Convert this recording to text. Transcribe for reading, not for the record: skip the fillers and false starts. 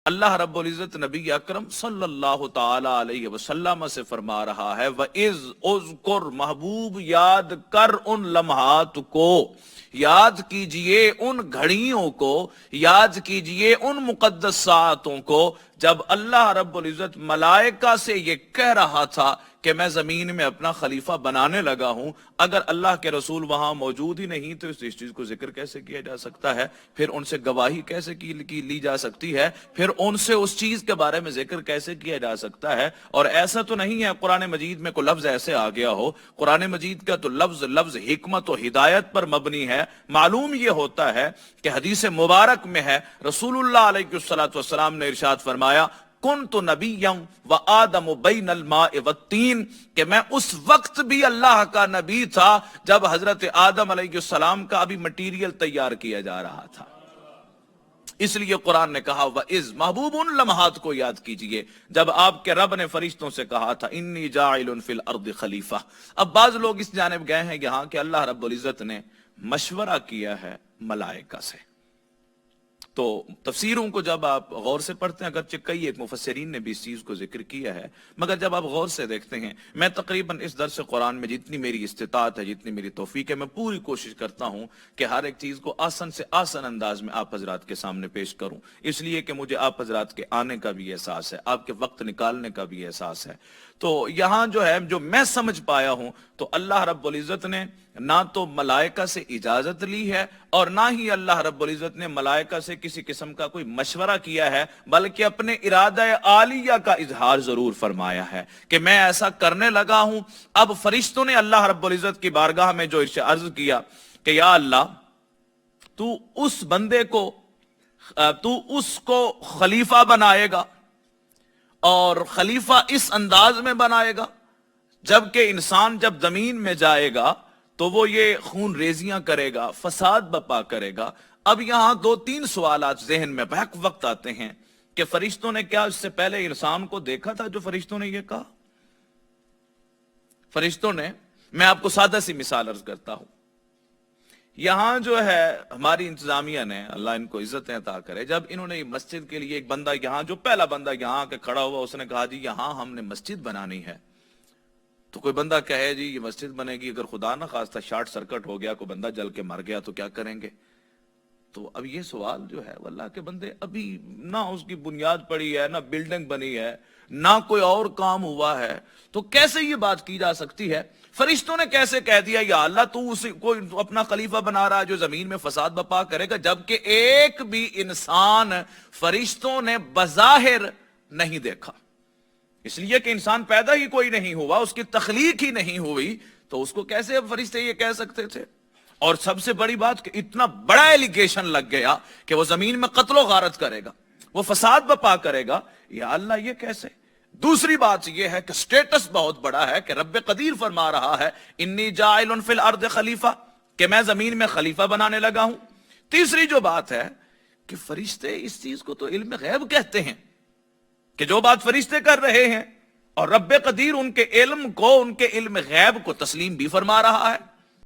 اللہ رب العزت نبی اکرم صلی اللہ تعالی علیہ وسلم سے فرما رہا ہے وَإِذْ اذْكُرْ محبوب یاد کر ان لمحات کو، یاد کیجئے ان گھڑیوں کو، یاد کیجئے ان مقدس ساعتوں کو جب اللہ رب العزت ملائکہ سے یہ کہہ رہا تھا کہ میں زمین میں اپنا خلیفہ بنانے لگا ہوں۔ اگر اللہ کے رسول وہاں موجود ہی نہیں تو اس چیز کو ذکر کیسے کیا جا سکتا ہے؟ پھر ان سے گواہی کیسے لی جا سکتی ہے؟ پھر ان سے اس چیز کے بارے میں ذکر کیسے کیا جا سکتا ہے؟ اور ایسا تو نہیں ہے قرآن مجید میں کوئی لفظ ایسے آ گیا ہو، قرآن مجید کا تو لفظ حکمت و ہدایت پر مبنی ہے۔ معلوم یہ ہوتا ہے کہ حدیث مبارک میں ہے رسول اللہ علیہ السلام نے ارشاد فرمایا کنت نبیا وآدم بین الماء والطین، کہ میں اس وقت بھی اللہ کا نبی تھا جب حضرت آدم علیہ السلام کا ابھی مٹیریل تیار کیا جا رہا تھا۔ اس لیے قرآن نے کہا وَإِذْ محبوب ان لمحات کو یاد کیجئے جب آپ کے رب نے فرشتوں سے کہا تھا انی جاعل فی الارض خلیفہ۔ اب بعض لوگ اس جانب گئے ہیں یہاں کہ اللہ رب العزت نے مشورہ کیا ہے ملائکہ سے، تو تفسیروں کو جب آپ غور سے پڑھتے ہیں، اگرچہ کئی ایک مفسرین نے بھی اس چیز کو ذکر کیا ہے، مگر جب آپ غور سے دیکھتے ہیں، میں تقریباً اس درس قرآن میں جتنی میری استطاعت ہے، جتنی میری توفیق ہے، میں پوری کوشش کرتا ہوں کہ ہر ایک چیز کو آسان سے آسان انداز میں آپ حضرات کے سامنے پیش کروں، اس لیے کہ مجھے آپ حضرات کے آنے کا بھی احساس ہے، آپ کے وقت نکالنے کا بھی احساس ہے۔ تو یہاں جو میں سمجھ پایا ہوں تو اللہ رب العزت نے نہ تو ملائکہ سے اجازت لی ہے اور نہ ہی اللہ رب العزت نے ملائکہ سے کسی قسم کا کوئی مشورہ کیا ہے، بلکہ اپنے ارادہ عالیہ کا اظہار ضرور فرمایا ہے کہ میں ایسا کرنے لگا ہوں۔ اب فرشتوں نے اللہ رب العزت کی بارگاہ میں جو عرض کیا کہ یا اللہ تو اس بندے کو تو اس کو خلیفہ بنائے گا، اور خلیفہ اس انداز میں بنائے گا جبکہ انسان جب زمین میں جائے گا تو وہ یہ خون ریزیاں کرے گا، فساد بپا کرے گا۔ اب یہاں دو تین سوالات ذہن میں بیک وقت آتے ہیں کہ فرشتوں نے کیا اس سے پہلے انسان کو دیکھا تھا جو فرشتوں نے یہ کہا؟ فرشتوں نے، میں آپ کو سادہ سی مثال عرض کرتا ہوں، یہاں جو ہے ہماری انتظامیہ نے، اللہ ان کو عزتیں عطا کرے، جب انہوں نے مسجد کے لیے ایک بندہ یہاں، جو پہلا بندہ یہاں آ کے کھڑا ہوا، اس نے کہا جی یہاں ہم نے مسجد بنانی ہے، تو کوئی بندہ کہے جی یہ مسجد بنے گی، اگر خدا نہ خواستہ شارٹ سرکٹ ہو گیا، کوئی بندہ جل کے مر گیا تو کیا کریں گے؟ تو اب یہ سوال جو ہے اللہ کے بندے، ابھی نہ اس کی بنیاد پڑی ہے، نہ بلڈنگ بنی ہے، نہ کوئی اور کام ہوا ہے، تو کیسے یہ بات کی جا سکتی ہے؟ فرشتوں نے کیسے کہہ دیا یا اللہ تو اسی کو اپنا خلیفہ بنا رہا ہے جو زمین میں فساد بپا کرے گا، جبکہ ایک بھی انسان فرشتوں نے بظاہر نہیں دیکھا؟ اس لیے کہ انسان پیدا ہی کوئی نہیں ہوا، اس کی تخلیق ہی نہیں ہوئی، تو اس کو کیسے اب فرشتے یہ کہہ سکتے تھے؟ اور سب سے بڑی بات کہ اتنا بڑا ایلیگیشن لگ گیا کہ وہ زمین میں قتل و غارت کرے گا، وہ فساد بپا کرے گا، یا اللہ یہ کیسے؟ دوسری بات یہ ہے کہ سٹیٹس بہت بڑا ہے کہ رب قدیر فرما رہا ہے انی جاعل فی الارض خلیفہ، کہ میں زمین میں خلیفہ بنانے لگا ہوں۔ تیسری جو بات ہے کہ فرشتے اس چیز کو تو علم غیب کہتے ہیں کہ جو بات فرشتے کر رہے ہیں، اور رب قدیر ان کے علم کو، ان کے علم غیب کو تسلیم بھی فرما رہا ہے۔